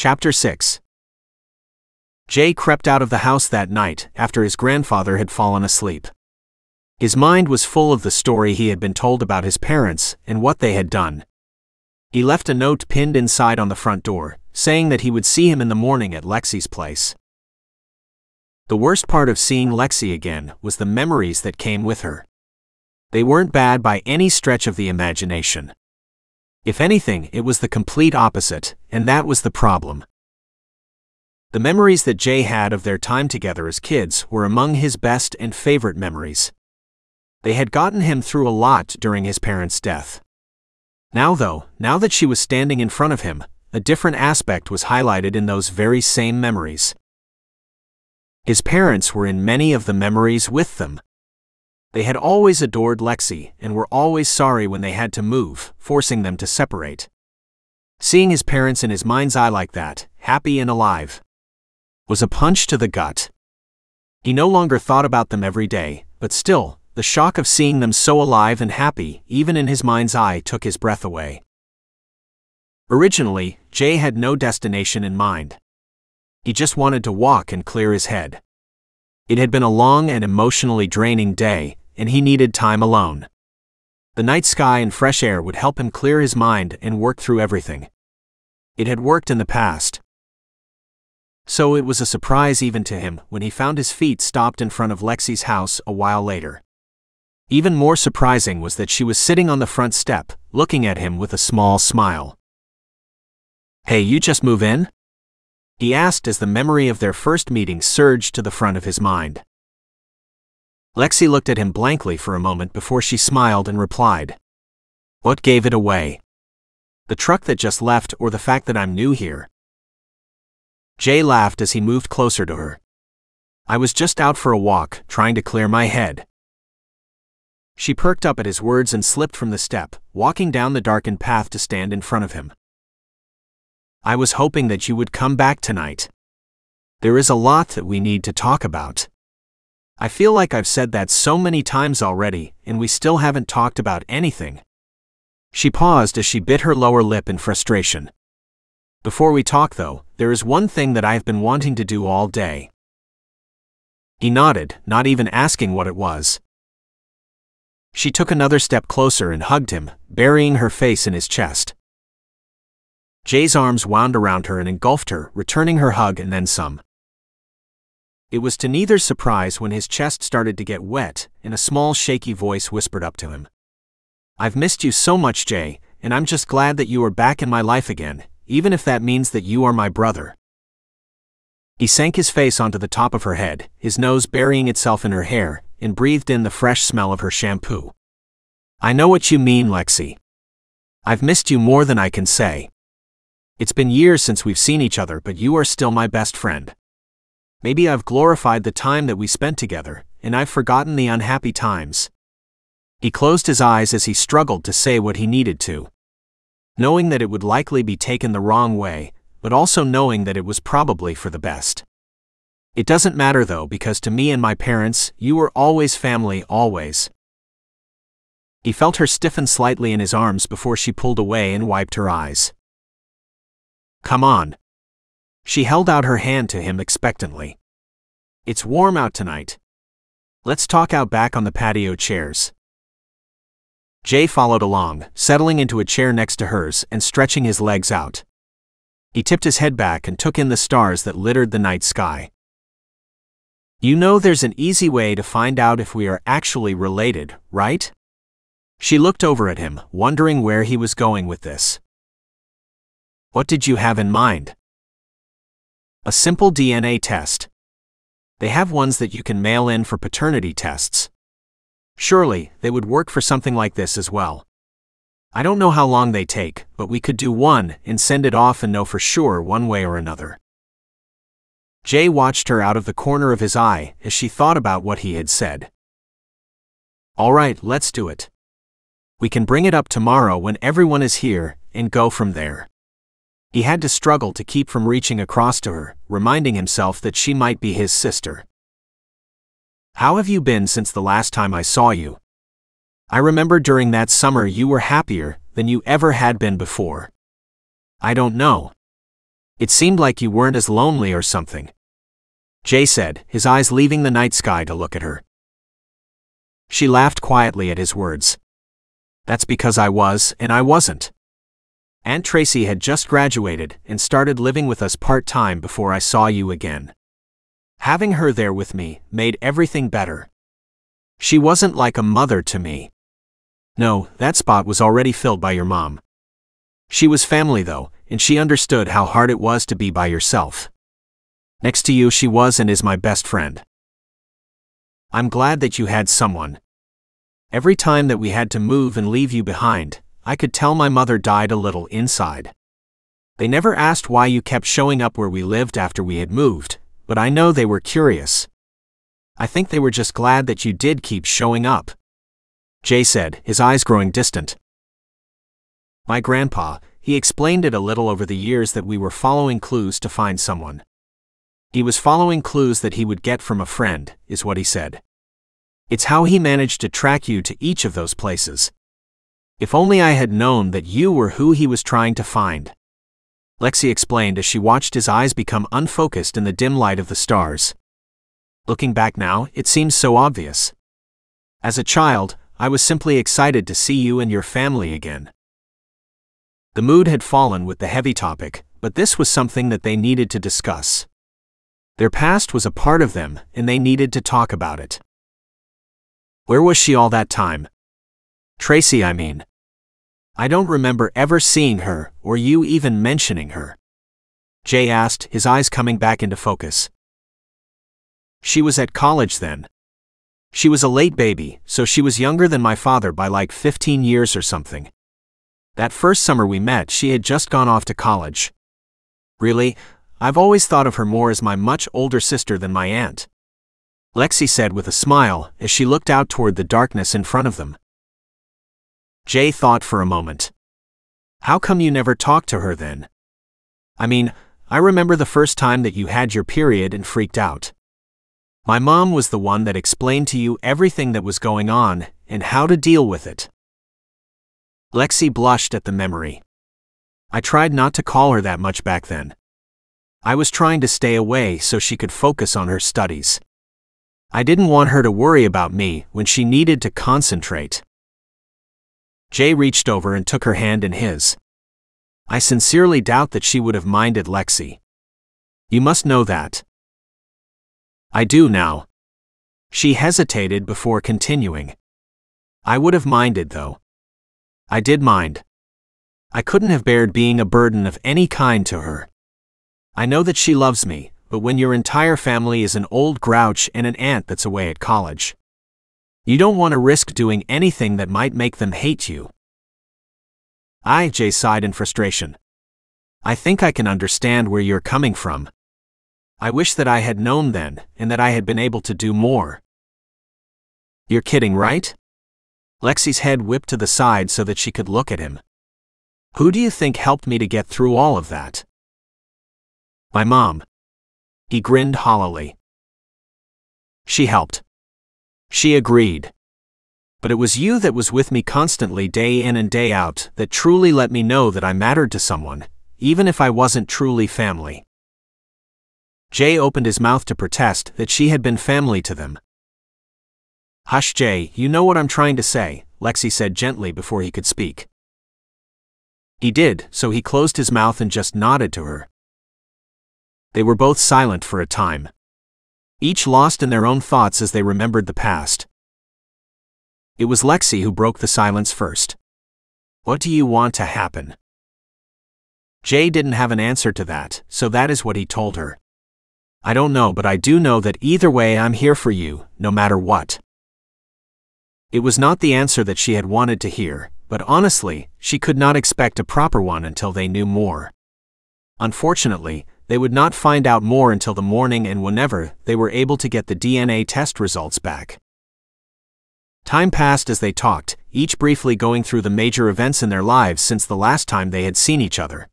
Chapter 6. Jay crept out of the house that night after his grandfather had fallen asleep. His mind was full of the story he had been told about his parents and what they had done. He left a note pinned inside on the front door, saying that he would see him in the morning at Lexie's place. The worst part of seeing Lexie again was the memories that came with her. They weren't bad by any stretch of the imagination. If anything, it was the complete opposite, and that was the problem. The memories that Jay had of their time together as kids were among his best and favorite memories. They had gotten him through a lot during his parents' death. Now that she was standing in front of him, a different aspect was highlighted in those very same memories. His parents were in many of the memories with them. They had always adored Lexie and were always sorry when they had to move, forcing them to separate. Seeing his parents in his mind's eye like that, happy and alive, was a punch to the gut. He no longer thought about them every day, but still, the shock of seeing them so alive and happy, even in his mind's eye, took his breath away. Originally, Jay had no destination in mind. He just wanted to walk and clear his head. It had been a long and emotionally draining day, and he needed time alone. The night sky and fresh air would help him clear his mind and work through everything. It had worked in the past. So it was a surprise even to him when he found his feet stopped in front of Lexie's house a while later. Even more surprising was that she was sitting on the front step, looking at him with a small smile. "Hey, you just move in?" he asked as the memory of their first meeting surged to the front of his mind. Lexie looked at him blankly for a moment before she smiled and replied, "What gave it away? The truck that just left or the fact that I'm new here?" Jay laughed as he moved closer to her. "I was just out for a walk, trying to clear my head." She perked up at his words and slipped from the step, walking down the darkened path to stand in front of him. "I was hoping that you would come back tonight. There is a lot that we need to talk about. I feel like I've said that so many times already, and we still haven't talked about anything." She paused as she bit her lower lip in frustration. "Before we talk though, there is one thing that I have been wanting to do all day." He nodded, not even asking what it was. She took another step closer and hugged him, burying her face in his chest. Jay's arms wound around her and engulfed her, returning her hug and then some. It was to neither's surprise when his chest started to get wet, and a small shaky voice whispered up to him, "I've missed you so much, Jay, and I'm just glad that you are back in my life again, even if that means that you are my brother." He sank his face onto the top of her head, his nose burying itself in her hair, and breathed in the fresh smell of her shampoo. "I know what you mean, Lexie. I've missed you more than I can say. It's been years since we've seen each other, but you are still my best friend. Maybe I've glorified the time that we spent together, and I've forgotten the unhappy times." He closed his eyes as he struggled to say what he needed to, knowing that it would likely be taken the wrong way, but also knowing that it was probably for the best. "It doesn't matter though, because to me and my parents, you were always family, always." He felt her stiffen slightly in his arms before she pulled away and wiped her eyes. "Come on." She held out her hand to him expectantly. "It's warm out tonight. Let's talk out back on the patio chairs." Jay followed along, settling into a chair next to hers and stretching his legs out. He tipped his head back and took in the stars that littered the night sky. "You know there's an easy way to find out if we are actually related, right?" She looked over at him, wondering where he was going with this. "What did you have in mind?" "A simple DNA test. They have ones that you can mail in for paternity tests. Surely, they would work for something like this as well. I don't know how long they take, but we could do one and send it off and know for sure one way or another." Jay watched her out of the corner of his eye as she thought about what he had said. "All right, let's do it. We can bring it up tomorrow when everyone is here, and go from there." He had to struggle to keep from reaching across to her, reminding himself that she might be his sister. "How have you been since the last time I saw you? I remember during that summer you were happier than you ever had been before." "I don't know. It seemed like you weren't as lonely or something, Jay said, his eyes leaving the night sky to look at her. She laughed quietly at his words. That's because I was, and I wasn't. Aunt Tracy had just graduated and started living with us part-time before I saw you again. Having her there with me made everything better. She wasn't like a mother to me. No, that spot was already filled by your mom. She was family though, and she understood how hard it was to be by yourself. Next to you she was and is my best friend. I'm glad that you had someone. Every time that we had to move and leave you behind, I could tell my mother died a little inside. They never asked why you kept showing up where we lived after we had moved, but I know they were curious. I think they were just glad that you did keep showing up, Jay said, his eyes growing distant. My grandpa, he explained it a little over the years that we were following clues to find someone. He was following clues that he would get from a friend, is what he said. It's how he managed to track you to each of those places. If only I had known that you were who he was trying to find, Lexie explained as she watched his eyes become unfocused in the dim light of the stars. Looking back now, it seems so obvious. As a child, I was simply excited to see you and your family again. The mood had fallen with the heavy topic, but this was something that they needed to discuss. Their past was a part of them, and they needed to talk about it. Where was she all that time? Tracy, I mean. I don't remember ever seeing her, or you even mentioning her, Jay asked, his eyes coming back into focus. She was at college then. She was a late baby, so she was younger than my father by like 15 years or something. That first summer we met, she had just gone off to college. Really, I've always thought of her more as my much older sister than my aunt, Lexie said with a smile as she looked out toward the darkness in front of them. Jay thought for a moment. How come you never talked to her then? I mean, I remember the first time that you had your period and freaked out. My mom was the one that explained to you everything that was going on and how to deal with it. Lexie blushed at the memory. I tried not to call her that much back then. I was trying to stay away so she could focus on her studies. I didn't want her to worry about me when she needed to concentrate. Jay reached over and took her hand in his. I sincerely doubt that she would have minded, Lexie. You must know that. I do now. She hesitated before continuing. I would have minded though. I did mind. I couldn't have bared being a burden of any kind to her. I know that she loves me, but when your entire family is an old grouch and an aunt that's away at college, you don't want to risk doing anything that might make them hate you. Jay sighed in frustration. I think I can understand where you're coming from. I wish that I had known then, and that I had been able to do more. You're kidding, right? Lexie's head whipped to the side so that she could look at him. Who do you think helped me to get through all of that? My mom. He grinned hollowly. She helped. She agreed. But it was you that was with me constantly day in and day out that truly let me know that I mattered to someone, even if I wasn't truly family. Jay opened his mouth to protest that she had been family to them. Hush, Jay, you know what I'm trying to say, Lexie said gently before he could speak. He did, so he closed his mouth and just nodded to her. They were both silent for a time, each lost in their own thoughts as they remembered the past. It was Lexie who broke the silence first. What do you want to happen? Jay didn't have an answer to that, so that is what he told her. I don't know, but I do know that either way I'm here for you, no matter what. It was not the answer that she had wanted to hear, but honestly, she could not expect a proper one until they knew more. Unfortunately, they would not find out more until the morning and whenever they were able to get the DNA test results back. Time passed as they talked, each briefly going through the major events in their lives since the last time they had seen each other.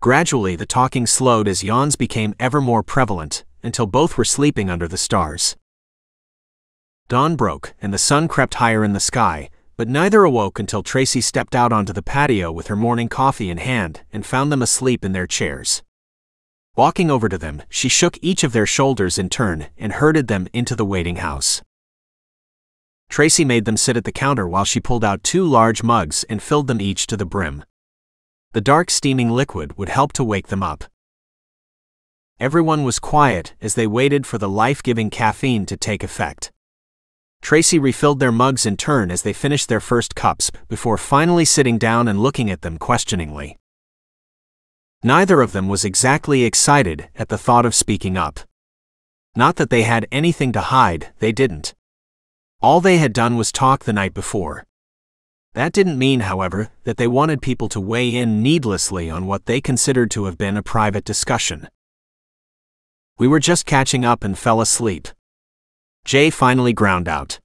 Gradually, the talking slowed as yawns became ever more prevalent, until both were sleeping under the stars. Dawn broke, and the sun crept higher in the sky, but neither awoke until Tracy stepped out onto the patio with her morning coffee in hand and found them asleep in their chairs. Walking over to them, she shook each of their shoulders in turn and herded them into the waiting house. Tracy made them sit at the counter while she pulled out 2 large mugs and filled them each to the brim. The dark steaming liquid would help to wake them up. Everyone was quiet as they waited for the life-giving caffeine to take effect. Tracy refilled their mugs in turn as they finished their first cups before finally sitting down and looking at them questioningly. Neither of them was exactly excited at the thought of speaking up. Not that they had anything to hide, they didn't. All they had done was talk the night before. That didn't mean, however, that they wanted people to weigh in needlessly on what they considered to have been a private discussion. "We were just catching up and fell asleep," Jay finally ground out.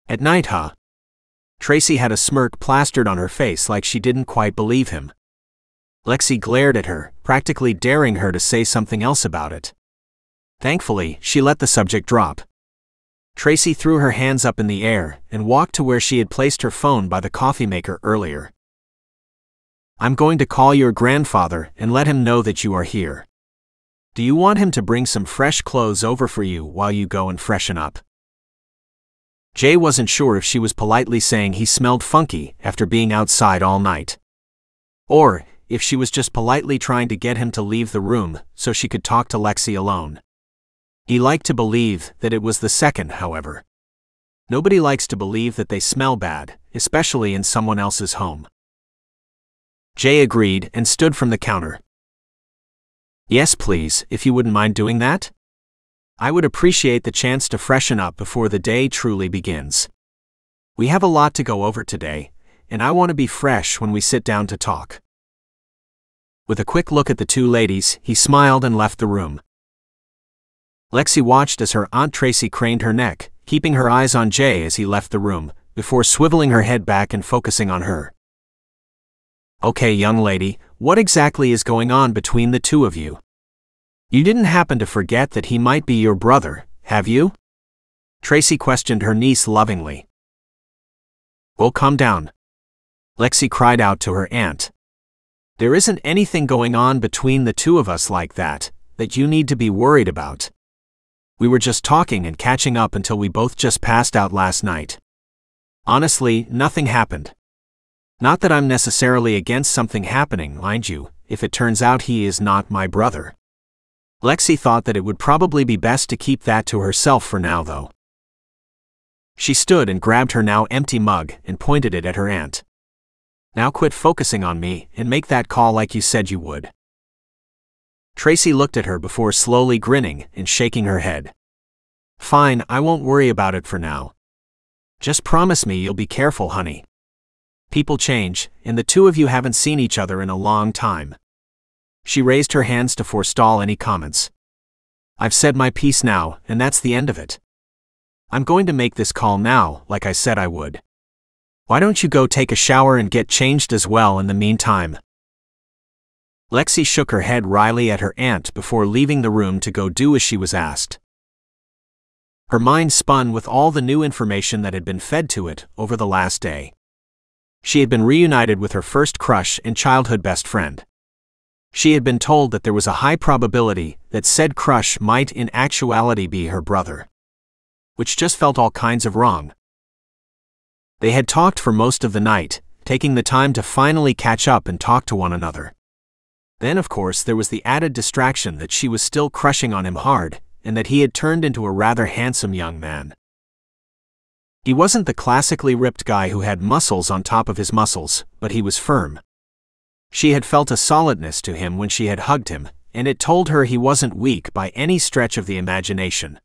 "At night, huh?" Tracy had a smirk plastered on her face like she didn't quite believe him. Lexie glared at her, practically daring her to say something else about it. Thankfully, she let the subject drop. Tracy threw her hands up in the air and walked to where she had placed her phone by the coffee maker earlier. "I'm going to call your grandfather and let him know that you are here. Do you want him to bring some fresh clothes over for you while you go and freshen up?" Jay wasn't sure if she was politely saying he smelled funky after being outside all night, or if she was just politely trying to get him to leave the room so she could talk to Lexie alone. He liked to believe that it was the second, however. Nobody likes to believe that they smell bad, especially in someone else's home. Jay agreed and stood from the counter. "Yes, please, if you wouldn't mind doing that. I would appreciate the chance to freshen up before the day truly begins. We have a lot to go over today, and I want to be fresh when we sit down to talk." With a quick look at the 2 ladies, he smiled and left the room. Lexie watched as her Aunt Tracy craned her neck, keeping her eyes on Jay as he left the room, before swiveling her head back and focusing on her. "Okay, young lady, what exactly is going on between the 2 of you? You didn't happen to forget that he might be your brother, have you?" Tracy questioned her niece lovingly. "Oh, calm down," Lexie cried out to her aunt. "There isn't anything going on between the 2 of us like that you need to be worried about. We were just talking and catching up until we both just passed out last night. Honestly, nothing happened. Not that I'm necessarily against something happening, mind you, if it turns out he is not my brother." Lexie thought that it would probably be best to keep that to herself for now, though. She stood and grabbed her now empty mug and pointed it at her aunt. "Now quit focusing on me and make that call like you said you would." Tracy looked at her before slowly grinning and shaking her head. "Fine, I won't worry about it for now. Just promise me you'll be careful, honey. People change, and the 2 of you haven't seen each other in a long time." She raised her hands to forestall any comments. "I've said my piece now, and that's the end of it. I'm going to make this call now, like I said I would. Why don't you go take a shower and get changed as well in the meantime?" Lexie shook her head wryly at her aunt before leaving the room to go do as she was asked. Her mind spun with all the new information that had been fed to it over the last day. She had been reunited with her first crush and childhood best friend. She had been told that there was a high probability that said crush might in actuality be her brother, which just felt all kinds of wrong. They had talked for most of the night, taking the time to finally catch up and talk to one another. Then, of course, there was the added distraction that she was still crushing on him hard, and that he had turned into a rather handsome young man. He wasn't the classically ripped guy who had muscles on top of his muscles, but he was firm. She had felt a solidness to him when she had hugged him, and it told her he wasn't weak by any stretch of the imagination.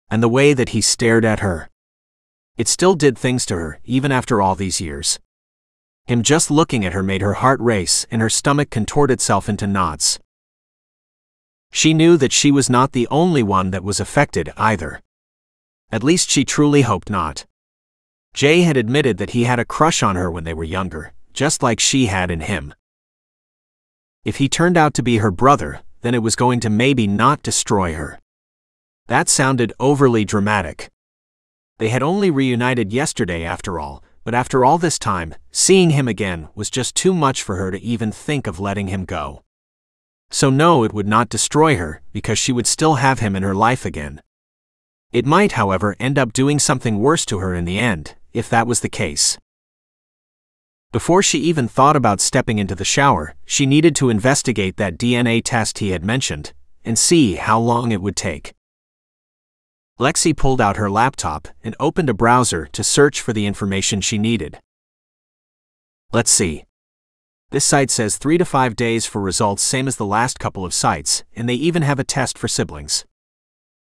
And the way that he stared at her, it still did things to her, even after all these years. Him just looking at her made her heart race and her stomach contort itself into knots. She knew that she was not the only one that was affected either. At least she truly hoped not. Jay had admitted that he had a crush on her when they were younger, just like she had in him. If he turned out to be her brother, then it was going to maybe not destroy her. That sounded overly dramatic. They had only reunited yesterday after all, but after all this time, seeing him again was just too much for her to even think of letting him go. So no, it would not destroy her, because she would still have him in her life again. It might, however, end up doing something worse to her in the end, if that was the case. Before she even thought about stepping into the shower, she needed to investigate that DNA test he had mentioned, and see how long it would take. Lexie pulled out her laptop and opened a browser to search for the information she needed. Let's see. This site says 3 to 5 days for results, same as the last couple of sites, and they even have a test for siblings.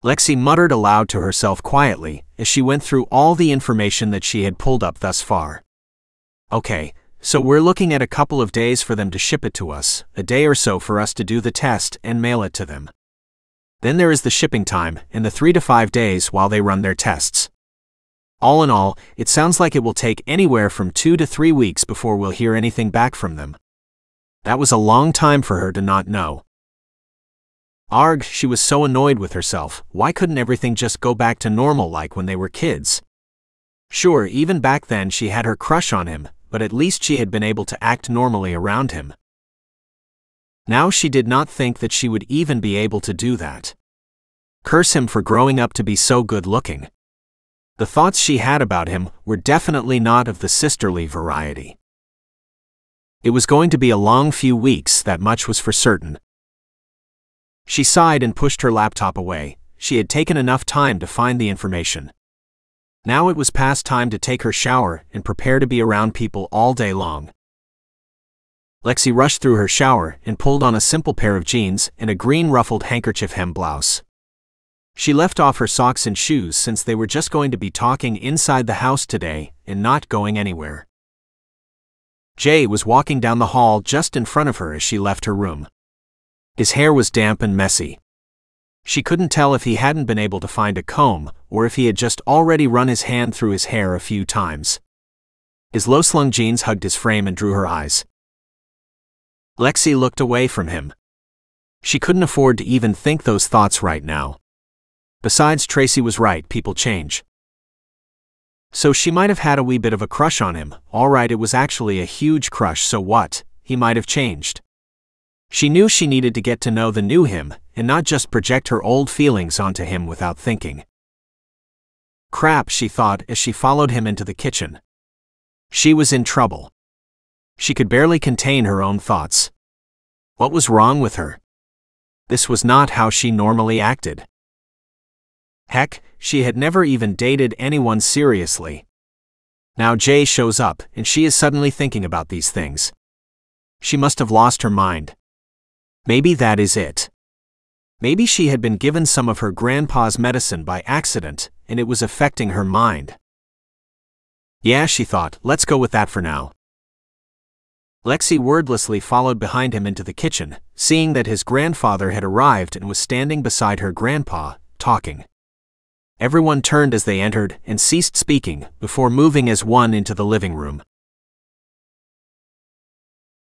Lexie muttered aloud to herself quietly as she went through all the information that she had pulled up thus far. Okay, so we're looking at a couple of days for them to ship it to us, a day or so for us to do the test and mail it to them. Then there is the shipping time and the 3 to 5 days while they run their tests. All in all, it sounds like it will take anywhere from 2 to 3 weeks before we'll hear anything back from them. That was a long time for her to not know. Arg, she was so annoyed with herself. Why couldn't everything just go back to normal like when they were kids? Sure, even back then she had her crush on him, but at least she had been able to act normally around him. Now she did not think that she would even be able to do that. Curse him for growing up to be so good-looking. The thoughts she had about him were definitely not of the sisterly variety. It was going to be a long few weeks, that much was for certain. She sighed and pushed her laptop away. She had taken enough time to find the information. Now it was past time to take her shower and prepare to be around people all day long. Lexie rushed through her shower and pulled on a simple pair of jeans and a green ruffled handkerchief hem blouse. She left off her socks and shoes since they were just going to be talking inside the house today and not going anywhere. Jay was walking down the hall just in front of her as she left her room. His hair was damp and messy. She couldn't tell if he hadn't been able to find a comb or if he had just already run his hand through his hair a few times. His low-slung jeans hugged his frame and drew her eyes. Lexie looked away from him. She couldn't afford to even think those thoughts right now. Besides, Tracy was right, people change. So she might have had a wee bit of a crush on him. All right, it was actually a huge crush, so what? He might have changed. She knew she needed to get to know the new him, and not just project her old feelings onto him without thinking. Crap, she thought as she followed him into the kitchen. She was in trouble. She could barely contain her own thoughts. What was wrong with her? This was not how she normally acted. Heck, she had never even dated anyone seriously. Now Jay shows up, and she is suddenly thinking about these things. She must have lost her mind. Maybe that is it. Maybe she had been given some of her grandpa's medicine by accident, and it was affecting her mind. Yeah, she thought, let's go with that for now. Lexie wordlessly followed behind him into the kitchen, seeing that his grandfather had arrived and was standing beside her grandpa, talking. Everyone turned as they entered and ceased speaking before moving as one into the living room.